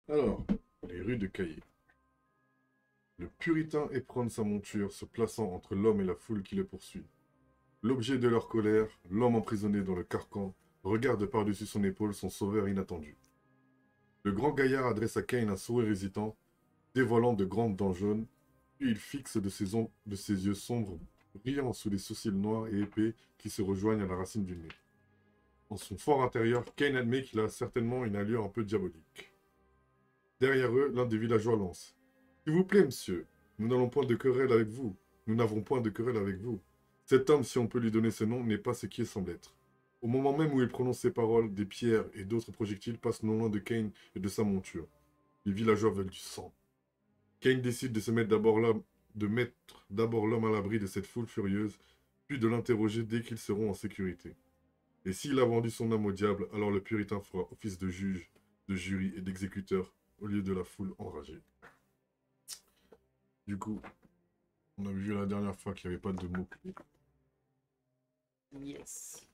Alors, les rues de Caillé. Le puritain éperonne sa monture, se plaçant entre l'homme et la foule qui le poursuit. L'objet de leur colère, l'homme emprisonné dans le carcan, regarde par-dessus son épaule son sauveur inattendu. Le grand gaillard adresse à Kane un sourire hésitant, dévoilant de grandes dents jaunes, puis il fixe de ses yeux sombres, brillant sous les sourcils noirs et épais qui se rejoignent à la racine du nez. En son fort intérieur, Kane admet qu'il a certainement une allure un peu diabolique. Derrière eux, l'un des villageois lance. S'il vous plaît, monsieur, nous n'avons point de querelle avec vous. Nous n'avons point de querelle avec vous. Cet homme, si on peut lui donner ce nom, n'est pas ce qu'il semble être. Au moment même où il prononce ces paroles, des pierres et d'autres projectiles passent non loin de Kane et de sa monture. Les villageois veulent du sang. Kane décide de mettre d'abord l'homme à l'abri de cette foule furieuse, puis de l'interroger dès qu'ils seront en sécurité. Et s'il a vendu son âme au diable, alors le puritain fera office de juge, de jury et d'exécuteur au lieu de la foule enragée. Du coup, on a vu la dernière fois qu'il n'y avait pas de mots-clés. Yes.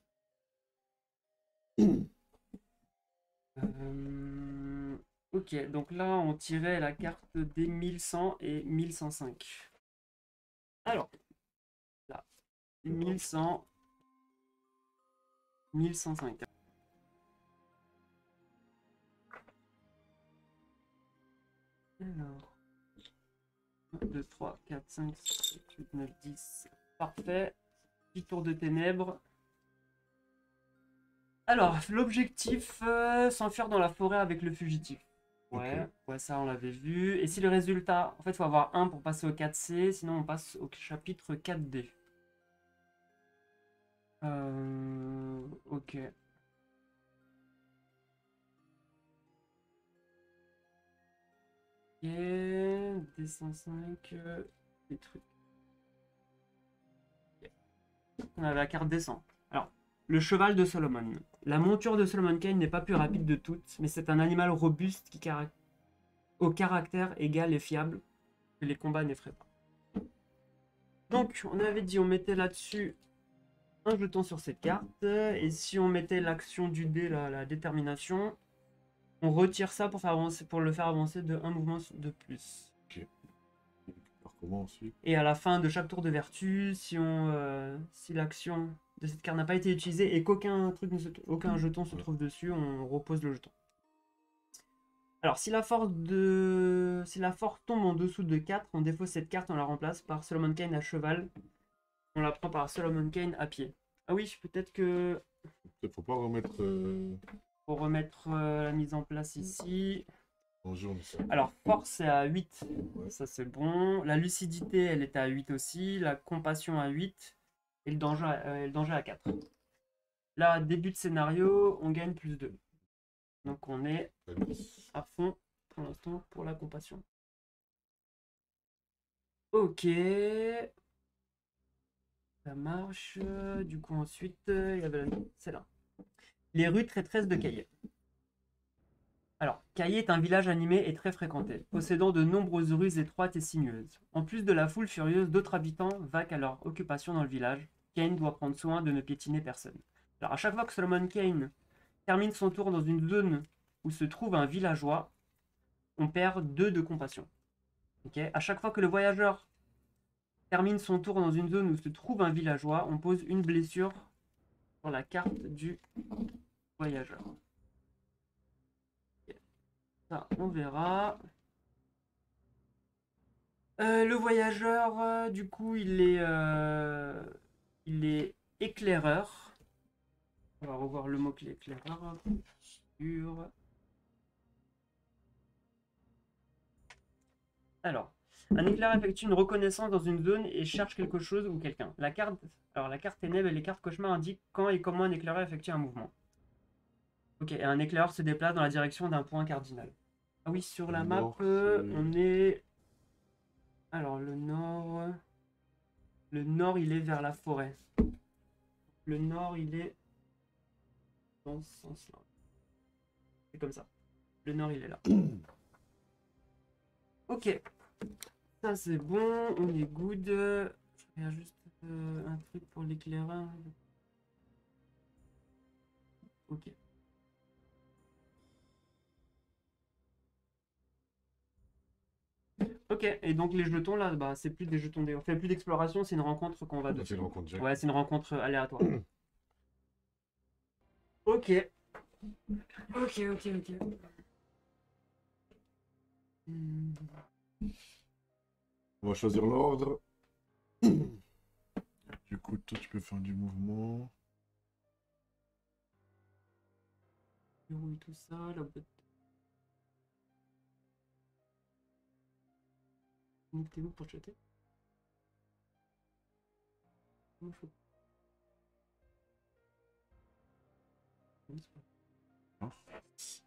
Ok, donc là, on tirait la carte des 1100 et 1105. Alors, là, 1100, 1105. Alors, 1, 2, 3, 4, 5, 6, 7, 8, 9, 10. Parfait. Petit tour de ténèbres. Alors, l'objectif, s'enfuir dans la forêt avec le fugitif. Ok. Ouais, ouais, ça on l'avait vu. Et si le résultat, en fait, il faut avoir 1 pour passer au 4C, sinon on passe au chapitre 4D. Ok. Ok, D105, des trucs. Ok. On avait la carte descend. Alors, le cheval de Solomon. La monture de Solomon Kane n'est pas plus rapide de toutes, mais c'est un animal robuste au caractère égal et fiable que les combats n'effraient pas. Donc, on avait dit on mettait là-dessus un jeton sur cette carte, et si on mettait l'action du dé, la détermination, on retire ça pour le faire avancer de un mouvement de plus. Ok. Alors comment ensuite? Et à la fin de chaque tour de vertu, si l'action de cette carte n'a pas été utilisée et aucun jeton se Ouais. trouve dessus, on repose le jeton. Alors, si la force tombe en dessous de 4, on défausse cette carte, on la remplace par Solomon Kane à cheval. On la prend par Solomon Kane à pied. Ah oui, peut-être que Peut-être faut pas remettre pour remettre la mise en place ici. en jeu, on est ça. Alors, force c'est à 8, Ouais. ça c'est bon. La lucidité, elle est à 8 aussi. La compassion à 8. Et le danger à 4. Là, début de scénario, on gagne plus 2. Donc on est à fond pour l'instant pour la compassion. Ok, ça marche. Du coup, ensuite, il y avait celle-là. Les rues traîtresses de Caillé. Alors, Caillé est un village animé et très fréquenté, possédant de nombreuses rues étroites et sinueuses. En plus de la foule furieuse, d'autres habitants vaquent à leur occupation dans le village. Kane doit prendre soin de ne piétiner personne. Alors, à chaque fois que Solomon Kane termine son tour dans une zone où se trouve un villageois, on perd 2 de compassion. Okay, à chaque fois que le voyageur termine son tour dans une zone où se trouve un villageois, on pose une blessure sur la carte du voyageur. Okay. Ça, on verra. Le voyageur, du coup, il est éclaireur. On va revoir le mot-clé éclaireur. Sur... Alors, un éclaireur effectue une reconnaissance dans une zone et cherche quelque chose ou quelqu'un. La carte ténèbres et les cartes cauchemar indiquent quand et comment un éclaireur effectue un mouvement. Ok, et un éclaireur se déplace dans la direction d'un point cardinal. Ah oui, sur la map, Nord, c'est. on est... Alors, le nord... Le nord, il est vers la forêt. Le nord, il est dans ce sens-là. C'est comme ça. Le nord, il est là. Ok, ça c'est bon, on est good. Je regarde juste un truc pour l'éclaireur. Ok. Ok, et donc les jetons là, bah, c'est plus des jetons, on fait plus d'exploration, c'est une rencontre qu'on va Ah, dessus. c'est une rencontre directe. Ouais, c'est une rencontre aléatoire. Ok. Ok, ok, ok. Hmm. On va choisir l'ordre. Du coup, toi, tu peux faire du mouvement. Verrouille tout ça, la boîte. Nick, t'es où pour jeter? Non, faut- non, c'est pas- Hein.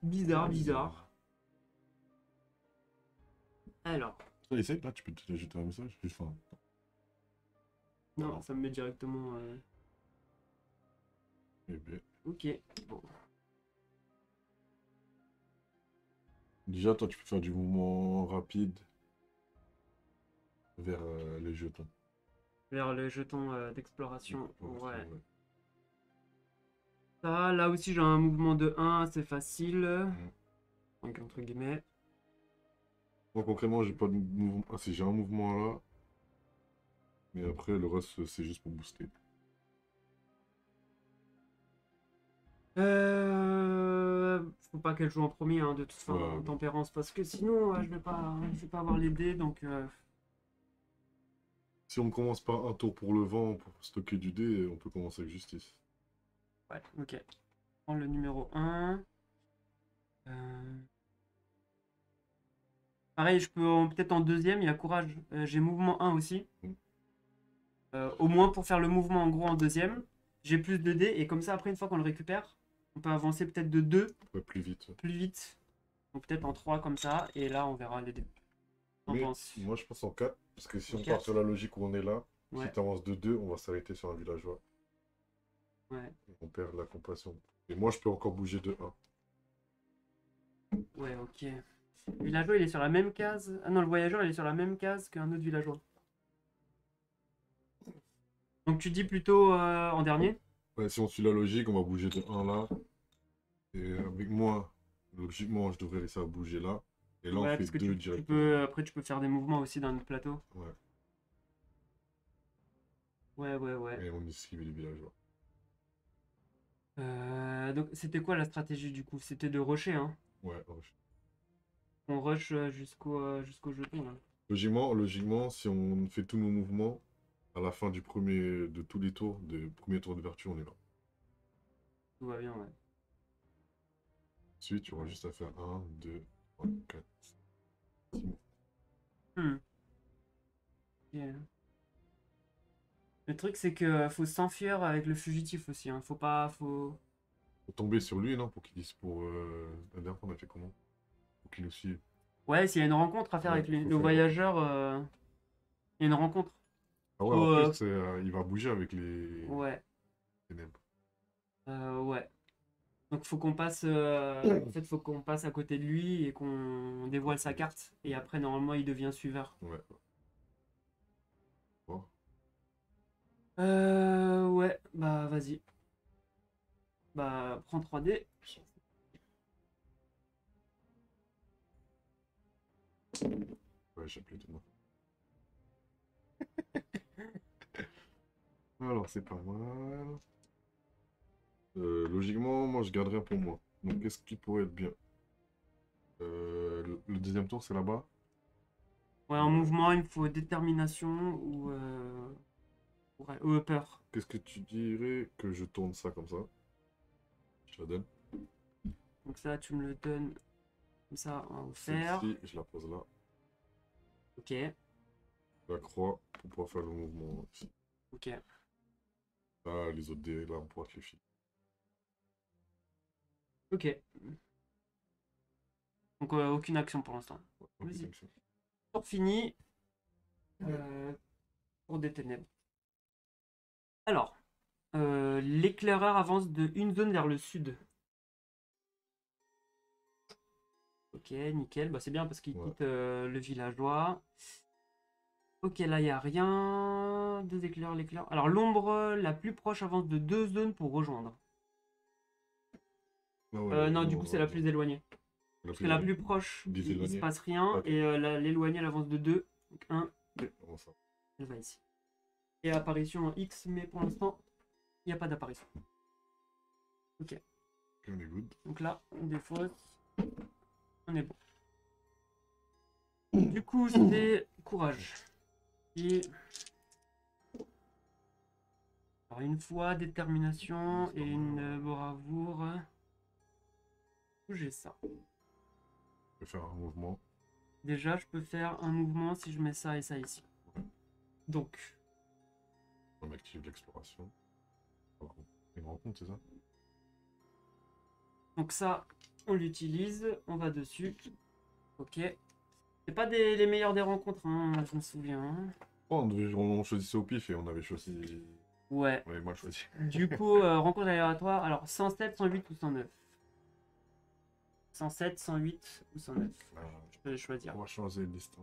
Bizarre, bizarre. Alors, Ça, essaye, là, tu peux te jeter un message. Juste, enfin, non, voilà. ça me met directement. Eh bien. Ok. Bon. Déjà, toi, tu peux faire du mouvement rapide vers les jetons. Vers le jeton d'exploration. D'exploration, Ouais. ouais. Ça, là aussi, j'ai un mouvement de 1, c'est facile. Mm. Donc, entre guillemets. Moi, concrètement, j'ai pas de mouvement. Ah, si, j'ai un mouvement là. Mais après, le reste, c'est juste pour booster. Faut pas qu'elle joue en premier, hein, de toute façon, Ouais, en bon. tempérance, parce que sinon, je vais pas avoir les dés, donc. Si on commence par un tour pour le vent, pour stocker du dé, on peut commencer avec justice. Ouais, ok. Prends le numéro 1. Pareil, je peux peut-être en deuxième, il y a courage. J'ai mouvement 1 aussi. Mm. Au moins pour faire le mouvement en gros en deuxième. J'ai plus de dés, et comme ça, après, une fois qu'on le récupère, on peut avancer peut-être de 2 Ouais, plus vite. plus vite. Donc peut-être en 3 comme ça, et là, on verra les dés. T'en Mais penses? moi, je pense en 4. Parce que si En on part 4? sur la logique où on est là, si Ouais, tu avances de 2, on va s'arrêter sur un villageois. ouais, On perd la compassion. Et moi, je peux encore bouger de 1. ouais, ok. Le villageois, il est sur la même case. Ah non, le voyageur, il est sur la même case qu'un autre villageois. Donc tu dis plutôt en dernier? Ouais, si on suit la logique, on va bouger de 1 là. Et avec moi, logiquement, je devrais laisser à bouger là. Et là, on Ouais, fait parce que 2 tu directement. peux, après, tu peux faire des mouvements aussi dans notre plateau. Ouais. Ouais, ouais, ouais. Et on esquive les villageois. Donc c'était quoi la stratégie du coup? C'était de rusher, hein. Ouais, ouais. On rush jusqu'au jeton là. Logiquement, si on fait tous nos mouvements, à la fin de tous les tours, du premier tour de vertu, on est là. Tout va bien, ouais. Ensuite, tu auras juste à faire 1, 2, 3, 4, 6. Hmm. Ok. Le truc c'est que faut s'enfuir avec le fugitif aussi, hein. Faut pas, faut. Faut tomber sur lui, non? Pour qu'il dise pour. La dernière fois, on a fait comment? Pour qu'il nous suive. Ouais, s'il y a une rencontre à faire Ouais, avec lui. faut Le faire. voyageur, il y a une rencontre. Ah ouais, Faut, en plus, il va bouger avec les ouais, ténèbres. ouais. Donc faut qu'on passe, en fait, faut qu'on passe à côté de lui et qu'on dévoile sa carte. Et après, normalement, il devient suiveur. Ouais. Bon. Ouais, bah vas-y. Bah prends 3D. Ouais, j'ai plus de moi. Alors, c'est pas mal. Logiquement, moi, je garderai un pour moi. Donc, qu'est-ce qui pourrait être bien? Le deuxième tour, c'est là-bas? Ouais, en Ouais. mouvement, il me faut détermination ou peur. Qu'est-ce que tu dirais que je tourne ça comme ça? Je la donne. Donc ça, tu me le donnes comme ça, on va faire. Celle-ci, je la pose là. Ok, La croix pour pouvoir faire le mouvement ici. ok, Là, les autres dés, là, on pourra te les filer. ok. Donc aucune action pour l'instant. Ouais, ok, Vas-y. comme ça. Tour fini pour des ténèbres. Alors, l'éclaireur avance de une zone vers le sud. Ok, nickel. Bah, c'est bien parce qu'il Ouais. quitte le villageois. Ok, là, il n'y a rien. Deux éclairs, l'éclair. Alors, l'ombre la plus proche avance de 2 zones pour rejoindre. Ah ouais, Non, du non, coup, on c'est va la dire. plus éloignée. Parce que la plus proche, Des il se éloignés. passe rien. Ok. Et l'éloignée, elle avance de 2. Donc 1, Ok, comment ça? elle va ici. Et apparition en X, mais pour l'instant, il n'y a pas d'apparition. Ok. Ok, on est good. Donc là, on défausse. On est bon. Du coup, c'est courage. Et... Alors, une fois, détermination et une bravoure. J'ai ça. Je vais faire un mouvement. Déjà, je peux faire un mouvement si je mets ça et ça ici. Donc, On active l'exploration. Une rencontre, c'est ça? donc ça, on l'utilise. On va dessus. Ok. C'est pas les meilleures des rencontres, hein, je me souviens. Hein. Oh, on choisissait au pif et on avait choisi. Ouais. On avait mal choisi. Du coup, rencontre aléatoire. Alors, 107, 108 ou 109? 107, 108 ou 109? Je peux les choisir. On va changer de liste.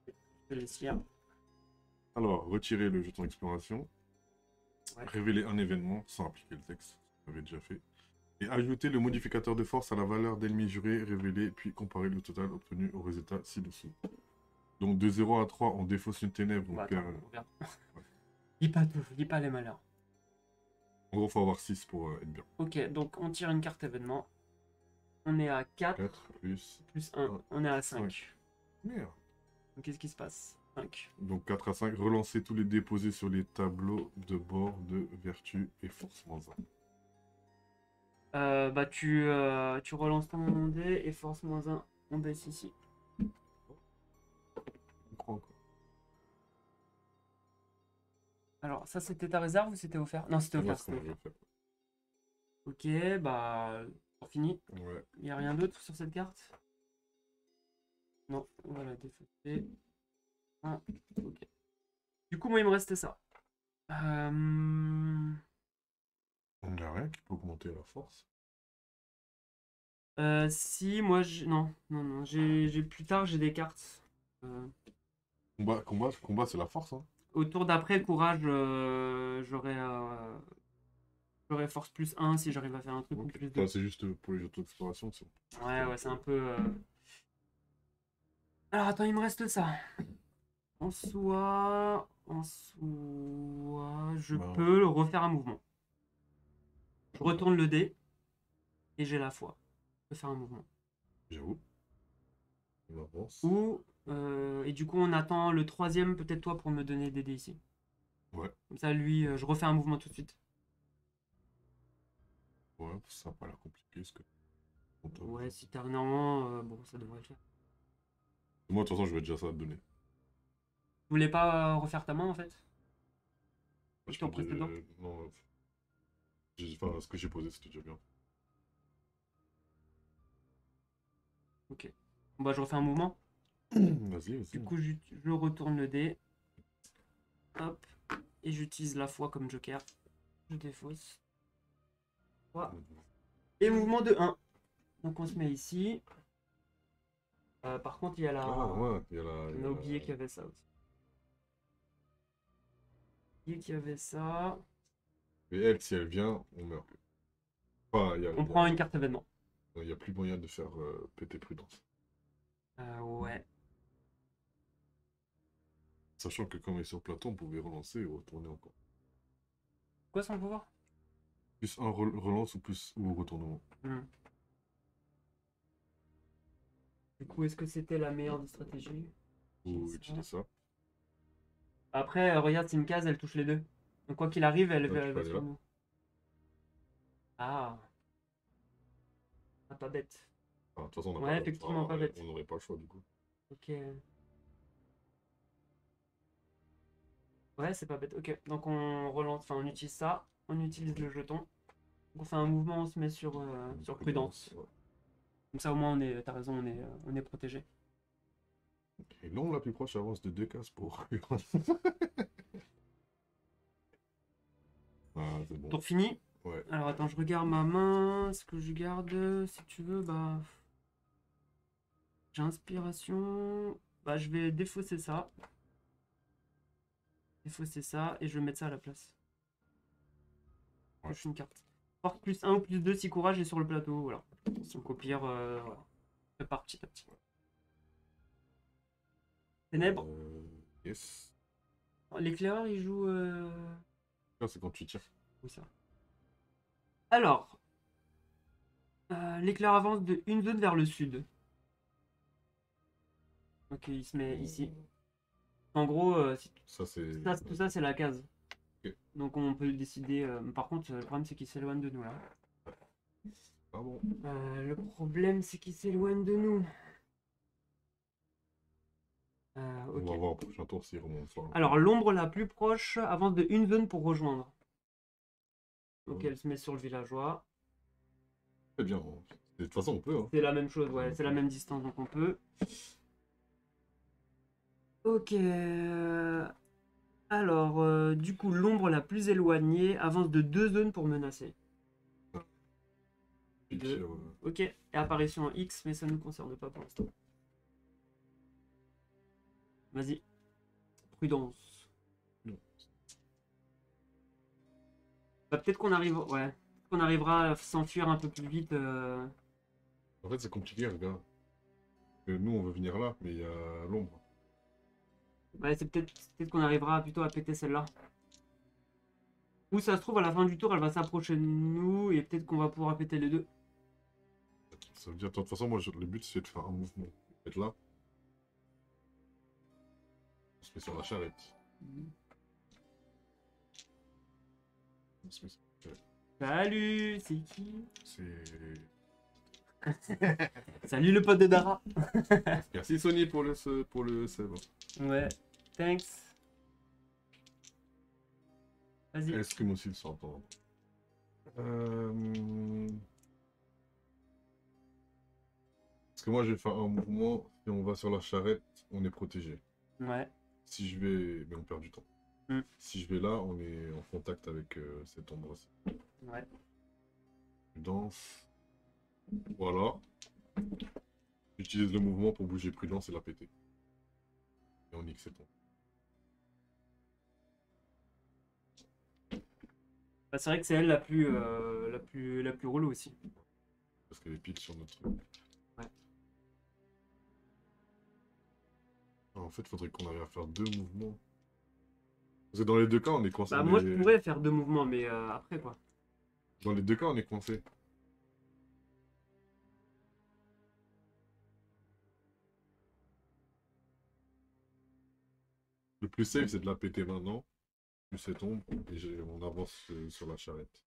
Je peux les lire. Alors, retirer le jeton exploration. Ouais. Révéler un événement sans appliquer le texte. On avait déjà fait. Et ajouter le modificateur de force à la valeur d'ennemi juré révélé, puis comparer le total obtenu au résultat ci-dessous. Donc de 0 à 3, on défausse une ténèbre. Bah, On perd... attends, on verra. Lis pas tout, lis pas les malheurs. En gros, il faut avoir 6 pour être bien. Ok, donc on tire une carte événement. On est à 4, 4 plus... plus 1, on est à 5. Merde. Donc qu'est-ce qui se passe? 5. Donc 4 à 5, relancer tous les déposés sur les tableaux de bord de vertu et force moins 1. Bah tu relances ton dé et force moins 1, on baisse ici. On croit encore. Alors ça c'était ta réserve ou c'était offert? Non, c'était C'est moi offert. ce qu'on veut faire. Ok, bah on finit. Ouais. Il n'y a rien d'autre sur cette carte? Non, on va la défausser. Ah, ok. Du coup, moi il me reste ça. On n'a rien qui peut augmenter la force. Si, moi, non, non, non, j'ai plus tard, j'ai des cartes. Combat, c'est la force. Hein. Au tour d'après, courage, j'aurais force plus 1 si j'arrive à faire un truc ou plus 2. C'est juste pour les jetons d'exploration. Ouais, ouais, c'est un peu... Alors, attends, il me reste ça. En soi, je Bah, peux refaire un mouvement. Je retourne le dé et j'ai la foi. Je peux faire un mouvement. J'avoue. On avance. Ou, et du coup, on attend le troisième, peut-être toi, pour me donner des dés ici. Ouais. Comme ça, lui, je refais un mouvement tout de suite. Ouais, ça n'a pas l'air compliqué. Ce que... Ouais, si t'as normalement, bon, ça devrait le faire. Moi, de toute façon, je vais déjà ça te donner. Tu voulais pas refaire ta main, en fait? Je Ton peux dire, précédent? non, enfin, ce que j'ai posé, c'était déjà bien. Ok. Bon, bah, je refais un mouvement. Vas-y, vas-y. Du coup, je retourne le dé. Hop. Et j'utilise la foi comme joker. Je défausse. Foi. Et mouvement de 1. Donc on se met ici. Par contre, il y a la... Ah, ouais, il y a la... On a oublié qu'il y avait ça aussi. Oublié qu'il y avait ça. Et elle, si elle vient, on meurt. Enfin, On prend une carte événement. Il n'y a plus moyen de faire péter prudence. Ouais. Sachant que quand on est sur plateau, on pouvait relancer et retourner encore. Quoi son pouvoir? Plus un relance ou plus ou retournement. Du coup, est-ce que c'était la meilleure des stratégies? Ou utiliser ça. Après, regarde, c'est une case, elle touche les deux. Donc quoi qu'il arrive, elle va sur nous. Ah. Ah, pas bête. Enfin, de toute façon, Ouais, effectivement, pas bête. on n'aurait pas le choix du coup. Ok. Ouais, c'est pas bête. Ok, donc on relance, enfin on utilise ça, on utilise le jeton. Donc on fait un mouvement, on se met sur prudence. Ouais. Comme ça au moins t'as raison, on est protégé. Et l'ombre la plus proche avance de 2 cases pour. Ah, c'est bon. Tour fini. Ouais. Alors attends, je regarde ma main, ce que je garde, si tu veux, bah... J'ai inspiration, bah je vais défausser ça. Défausser ça, et je vais mettre ça à la place. Ouais. Je fais une carte. Force plus 1 ou plus 2 si courage est sur le plateau, voilà. Donc au pire, voilà. Prépare petit à petit. Ténèbres. Yes. L'éclaireur, il joue... Ça, c'est quand tu tires. Oui, ça. Alors, l'éclair avance de une zone vers le sud. Ok, il se met ici. En gros, Ça, c'est... tout ça, c'est la case. Ok. Donc on peut décider. Par contre, le problème, c'est qu'il s'éloigne de nous là. Ah bon. Le problème, c'est qu'il s'éloigne de nous. On va Ok. voir au prochain tour s'il remonte pas. Alors, l'ombre la plus proche avance de une zone pour rejoindre. Donc, elle se met sur le villageois. C'est bien. De toute façon, on peut. Hein. C'est la même chose, ouais, c'est la même distance, donc on peut. Ok. Alors, du coup, l'ombre la plus éloignée avance de 2 zones pour menacer. Puis, Deux. Ok. Et apparition en X, mais ça ne nous concerne pas pour l'instant. Vas-y. Prudence. Non. Bah, peut-être qu'on arrive... Ouais. Qu'on arrivera à s'enfuir un peu plus vite. En fait, c'est compliqué, regarde. Nous, on veut venir là, mais il y a l'ombre. Ouais, c'est peut-être qu'on arrivera plutôt à péter celle-là. Ou ça se trouve, à la fin du tour, elle va s'approcher de nous et peut-être qu'on va pouvoir péter les deux. Ça veut dire, de toute façon, moi, le but, c'est de faire un mouvement. Être là. On se met sur la charrette. On se met sur la charrette. Salut, c'est qui? C'est... Salut le pote de Dara. Merci Sony pour le save. Ouais, thanks. Vas-y. Est-ce que moi aussi, il s'entend Parce que moi, je vais faire un mouvement. Si on va sur la charrette, on est protégé. Ouais. Si je vais... Mais on perd du temps. Mm. Si je vais là, on est en contact avec cette ombre-ci. Ouais. Prudence. Voilà. J'utilise le mouvement pour bouger prudence et la péter. Et on nique cette ombre. Bah, c'est vrai que c'est elle la plus relou aussi. Parce qu'elle est pile sur notre truc. Ouais. Ah, en fait, il faudrait qu'on arrive à faire 2 mouvements. Parce que dans les 2 cas, on est coincé. Bah, moi, je pourrais faire 2 mouvements, mais après, quoi. Dans les 2 cas, on est coincé. Le plus safe, c'est de la péter maintenant. Plus cette ombre. Et on avance sur la charrette.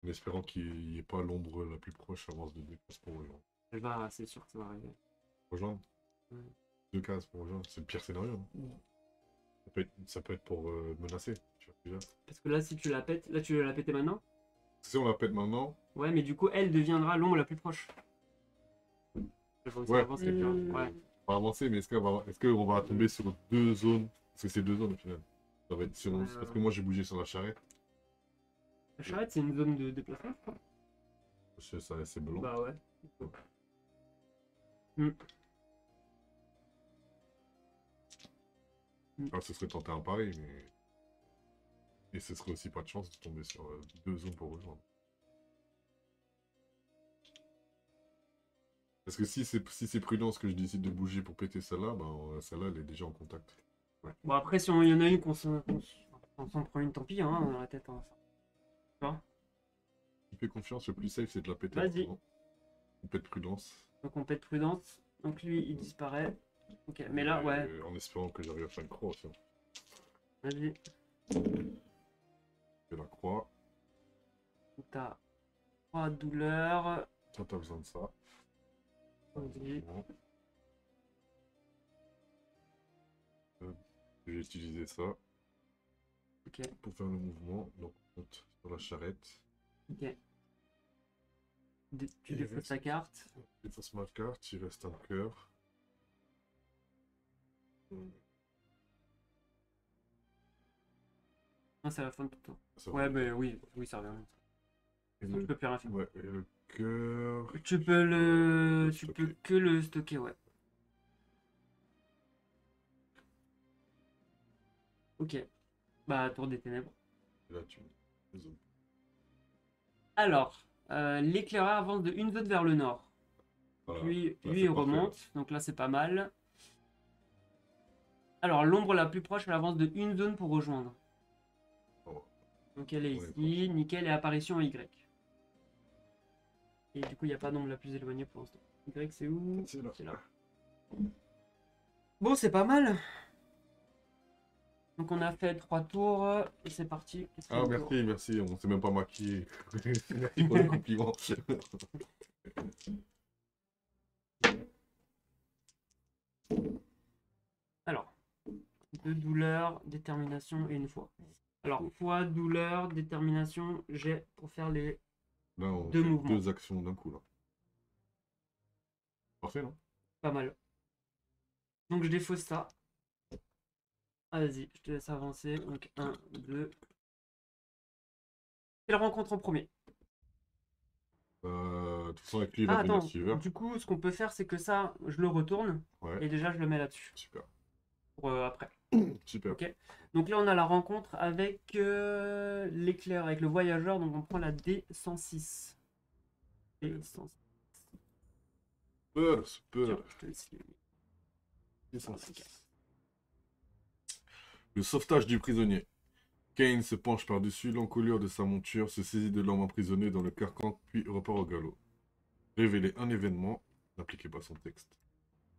En espérant qu'il n'y ait pas l'ombre la plus proche avance de 2 cases pour rejoindre. C'est sûr que ça va arriver. Rejoindre Ouais. 2 cases pour rejoindre. C'est le pire scénario. Hein. Ça peut être pour menacer. Tu vois, déjà. Parce que là, si tu la pètes, là, tu veux la péter maintenant? Si on la pète maintenant, Ouais, mais du coup, elle deviendra l'ombre la plus proche. Il faut que ça Ouais. avance, tu vois. Ouais. on va avancer, mais est-ce qu'on va tomber sur 2 zones? Parce que c'est 2 zones au final. Ça va être sur... Ouais, Parce que moi j'ai bougé sur la charrette. La charrette, c'est une zone de déplacement, je crois. C'est blanc. Bah ouais. Mm. Ah, ce serait tenter un pari, mais... Et ce serait aussi pas de chance de tomber sur 2 zones pour rejoindre. Parce que si c'est prudence que je décide de bouger pour péter celle-là, ben celle-là elle est déjà en contact. Bon, après, si il y en a une qu'on s'en prend une, tant pis, hein, dans la tête. Hein. Tu vois? Tu fais confiance, le plus safe c'est de la péter. Vas-y. On pète prudence. Donc on pète prudence. Donc lui, il disparaît. Ok, mais là, ouais. En espérant que j'arrive à faire une croix aussi. Vas-y. Je la croix. T'as 3 douleurs. Toi t'as besoin de ça. Vas-y. Bon. Je vais utiliser ça Ok, pour faire le mouvement. Donc on monte sur la charrette. ok. Tu Et défausses reste- ta carte. Efface ma carte, il reste un cœur. Ah, c'est à la fin de ton tour. Ça Ouais, va. bah oui, oui, ça revient. Et Je peux plus rien faire. Ouais, et le cœur. Tu peux le. Le Tu stocker. peux que le stocker, ouais. Ok. Bah, tour des ténèbres. Et là, tu. Désolé. Alors, l'éclaireur avance de une zone vers le nord. Voilà. Lui, Là, lui c'est il parfait, là. remonte, donc là c'est pas mal. Alors l'ombre la plus proche, elle avance de une zone pour rejoindre. Bon, Donc elle est on est ici, tranquille. nickel, et apparition en Y. Et du coup, il n'y a pas d'ombre la plus éloignée pour l'instant. Y, c'est où? C'est là. C'est là. Bon, c'est pas mal. Donc on a fait 3 tours, et c'est parti. Ah, Quatrième tour. merci. On s'est même pas maquillé. Merci pour le compliment. Alors, 2 douleurs, détermination et une foi. Alors, foi, douleur, détermination, j'ai pour faire les Là, on 2 fait mouvements. 2 actions d'un coup, là. Parfait, non? Pas mal. Donc je défausse ça. Ah, vas-y, je te laisse avancer. Donc 1, 2. Quelle rencontre en premier? De toute façon, avec lui, il va Ah, devenir attends. suiveur. Du coup, ce qu'on peut faire, c'est que ça, je le retourne. Ouais, Et déjà, je le mets là-dessus. super. Pour après. Super. Ok. Donc là, on a la rencontre avec l'éclair, avec le voyageur. Donc on prend la D106. D106. Super, Tiens, super. je te laisse. Le sauvetage du prisonnier. Kane se penche par-dessus l'encolure de sa monture, se saisit de l'homme emprisonné dans le carcan, puis repart au galop. Révéler un événement. N'appliquez pas son texte.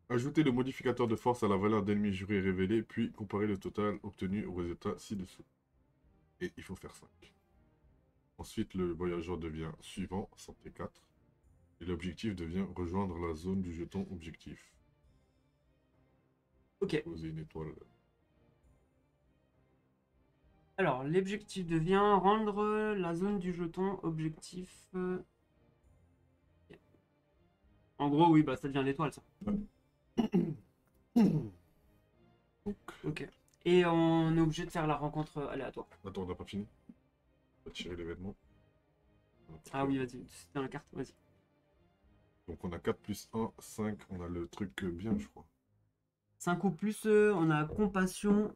Ajoutez le modificateur de force à la valeur d'ennemi juré révélé, puis comparer le total obtenu au résultat ci-dessous. Et il faut faire 5. Ensuite, le voyageur devient suivant, santé 4. Et l'objectif devient rejoindre la zone du jeton objectif. Ok. Poser une étoile. Alors, l'objectif devient rendre la zone du jeton objectif. En gros, oui, bah ça devient l'étoile, ça. Ok. Et on est obligé de faire la rencontre aléatoire. Attends, on n'a pas fini. On va tirer l'événement. Ah oui, vas-y, c'est dans la carte, vas-y. Donc on a 4 plus 1, 5. On a le truc bien, je crois. 5 ou plus, on a compassion.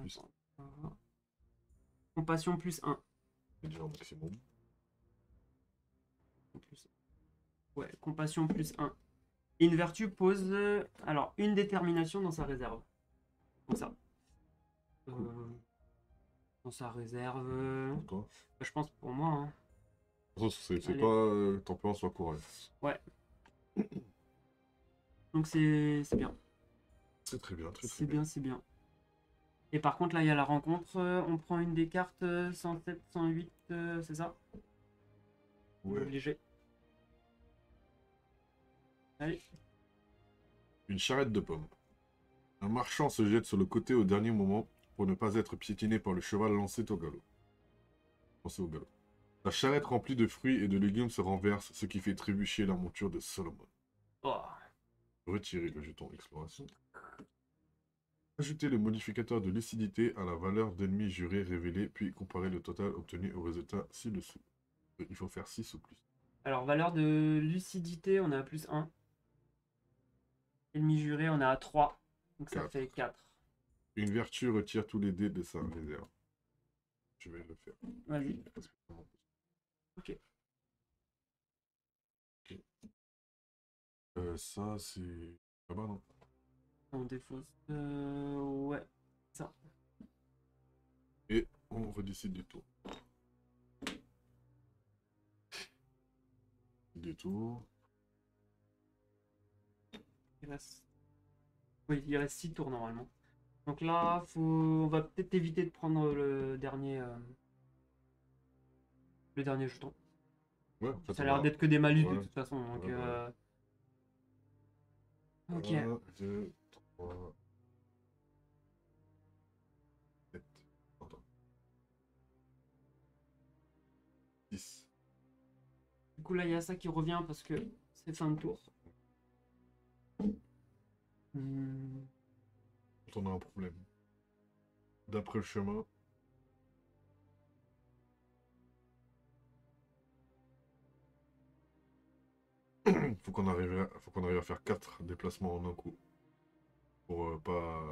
Plus. Attends, compassion plus 1. C'est déjà au maximum. Ouais, compassion plus 1. Et une vertu pose alors une détermination dans sa réserve. Comme ça. Dans sa réserve. Pour toi. Bah, je pense pour moi. Hein. C'est Allez. pas tempérance soit courant. Ouais. Donc c'est bien. C'est très bien, très C'est bien. bien, c'est bien. Et par contre, là, il y a la rencontre. On prend une des cartes 107, 108, c'est ça? Ouais. Obligé. Allez. Une charrette de pommes. Un marchand se jette sur le côté au dernier moment pour ne pas être piétiné par le cheval lancé au galop. La charrette remplie de fruits et de légumes se renverse, ce qui fait trébucher la monture de Solomon. Oh. Retirer le jeton exploration. Ajouter le modificateur de lucidité à la valeur d'ennemi juré révélé, puis comparer le total obtenu au résultat ci-dessous. Il faut faire 6 ou plus. Alors, valeur de lucidité, on a à plus 1. Ennemi juré, on a à 3. Donc ça 4. fait 4. Une vertu retire tous les dés de sa réserve. Je vais le faire. Vas-y. Ok. Ça, c'est... Ah bah non. On défausse. Ouais. Ça. Et on redécide du tour. Du tour. Il reste... Oui, il reste 6 tours normalement. Donc là, on va peut-être éviter de prendre le dernier jeton. Ouais, en fait, Ça a on l'air va... d'être que des malus de Ouais, toute façon. Donc, ouais, bah ok. 1, 2, 3, 7. Attends. 10. Du coup, là, il y a ça qui revient parce que c'est fin de tour. Hmm. On a un problème. D'après le chemin. Faut qu'on arrive à faire 4 déplacements en un coup. Pour pas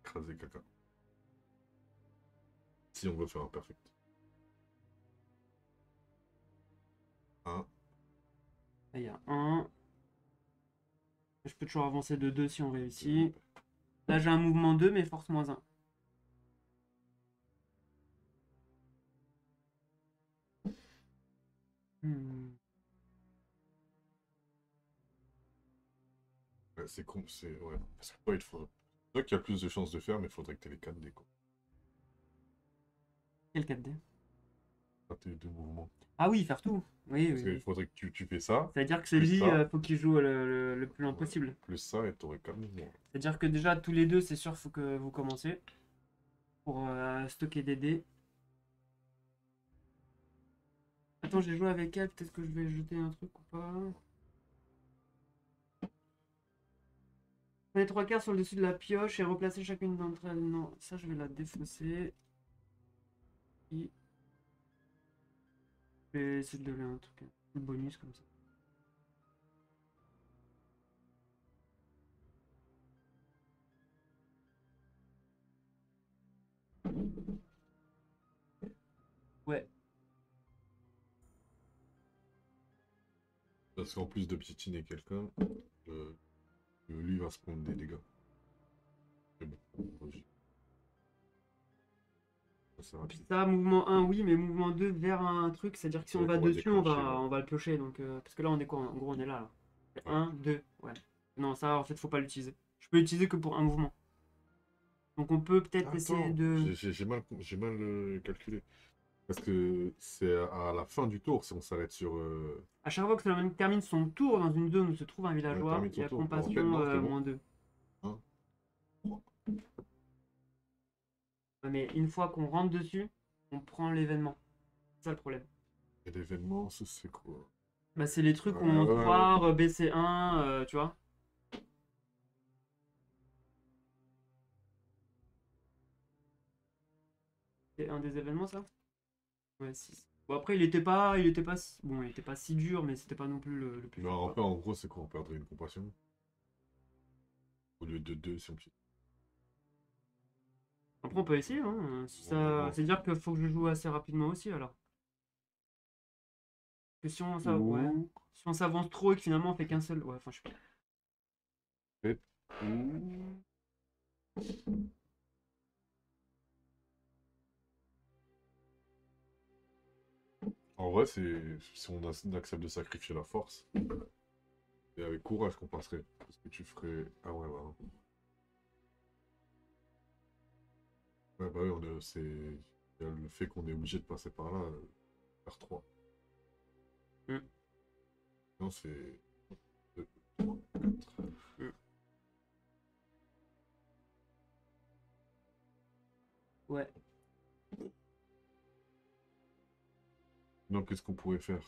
écraser quelqu'un. Si on veut faire un perfect. 1. Là, il y a 1. Je peux toujours avancer de 2 si on réussit. Là, j'ai un mouvement 2, mais force moins 1. Ouais, c'est con, c'est... Ouais. Parce que toi, il te faut... Toi qui a plus de chances de faire, mais il faudrait que tu aies les 4 dés, quoi. Quel 4D? Pas tes deux mouvements. Ah oui, faire tout. Oui, Parce oui, qu'il oui. faudrait que tu fais ça, C'est-à-dire que plus celui, ça, faut qu'il joue le plus loin ouais, possible. plus ça, et t'aurais 4 mouvements. C'est-à-dire que déjà, tous les deux, c'est sûr, faut que vous commenciez pour stocker des dés. Attends, j'ai joué avec elle, peut-être que je vais jeter un truc ou pas. Prenez 3 cartes sur le dessus de la pioche et replacez chacune d'entre elles. Non, ça, je vais la défausser. Et je vais essayer de donner un truc, un bonus comme ça. Ouais, Parce qu'en plus de piétiner quelqu'un, euh, lui va se prendre des dégâts. Mais bon, vas-y. Ça va puis vite. ça, mouvement 1, oui, mais mouvement 2 vers un truc, c'est-à-dire que si on Ouais, va qu'on va dessus, déclencher, ouais. on va le piocher. Donc, parce que là, on est quoi? En gros, on est là. Ouais. 1, 2, ouais. Non, ça, en fait, faut pas l'utiliser. Je peux l'utiliser que pour un mouvement. Donc, on peut peut-être essayer Attends, de. j'ai mal calculé. Parce que c'est à la fin du tour si on s'arrête sur... À chaque fois que cela termine son tour dans une zone où se trouve un Ouais, villageois, termine il y son a tour. Non, ok, compassion non, c'est bon. -2. Hein. Ouais, mais une fois qu'on rentre dessus, on prend l'événement. C'est ça le problème. Et l'événement, c'est quoi? Bah, c'est les trucs où Ouais, on ouais, ouais. foire, BC1, tu vois. C'est un des événements, ça? Ouais, 6. Bon, après, bon, il était pas si dur, mais c'était pas non plus le plus Mais fort, quoi. enfin, en gros, c'est quoi? On perdrait une compassion. Au lieu de 2 si on pied. Après, on peut essayer, hein. Si ça... Non. C'est-à-dire qu'il faut que je joue assez rapidement aussi, alors. Que si on, ouais. Ou... Si on s'avance trop et que finalement on fait qu'un seul. Ouais, enfin, je sais pas. peut-être, ou... En vrai, c'est si on accepte de sacrifier la force, et avec courage qu'on passerait. Parce que tu ferais... Ah ouais, bah non. Ouais, bah oui, c'est... Il y a le fait qu'on est obligé de passer par là, faire 3. Hmm, Non, c'est... 2, 3, 4. hmm. Ouais. Donc, qu'est-ce qu'on pourrait faire?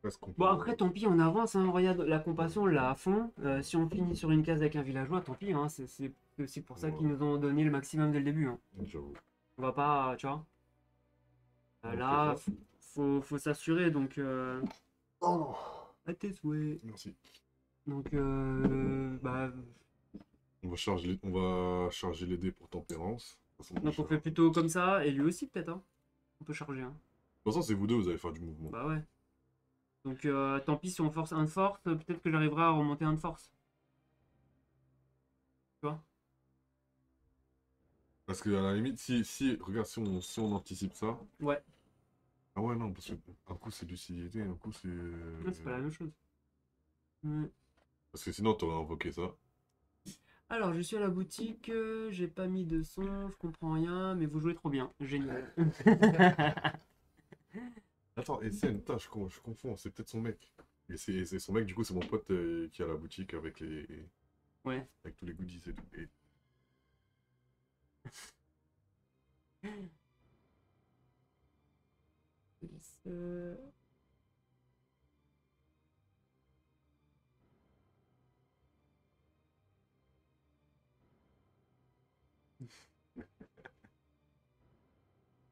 Est-ce qu'on Bon, peut... après, tant pis, on avance, hein. Regarde, la compassion, là, à fond. Si on finit sur une case avec un villageois, tant pis, hein. C'est aussi pour ça qu'ils Ouais, nous ont donné le maximum dès le début, hein. j'avoue. On va pas, tu vois. On fait Là, ça? faut s'assurer, donc. Oh non. À tes souhaits. Merci. Donc, bah. On va charger les dés pour tempérance. De toute façon, Donc, on fait plutôt comme ça, et lui aussi, peut-être, hein. On peut charger, hein. de toute façon, c'est vous deux, vous allez faire du mouvement. Bah ouais. Donc tant pis si on force un de force, peut-être que j'arriverai à remonter un de force. Tu vois? Parce que à la limite, regarde, si on anticipe ça. Ouais. Ah ouais, non, parce que un coup c'est lucidité, un coup c'est. Non, c'est pas la même chose. Ouais. Parce que sinon, t'aurais invoqué ça. Alors, je suis à la boutique, j'ai pas mis de son, je comprends rien, mais vous jouez trop bien. Génial. Attends, et c'est une tâche, je confonds, c'est peut-être son mec. Et c'est son mec, du coup, c'est mon pote qui a la boutique avec Ouais. avec tous les goodies et tout. Et... Euh,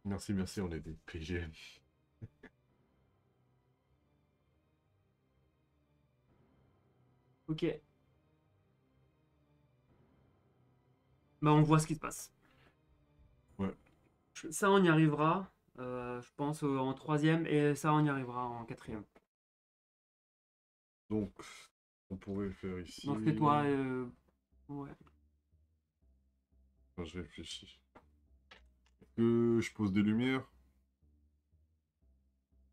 Merci, merci, on est des PGM. Ok. Bah on voit ce qui se passe. Ça, on y arrivera, je pense, en troisième, et ça, on y arrivera en quatrième. Donc, on pourrait faire ici. Donc c'est toi, ouais. Enfin, je réfléchis. Est-ce que je pose des lumières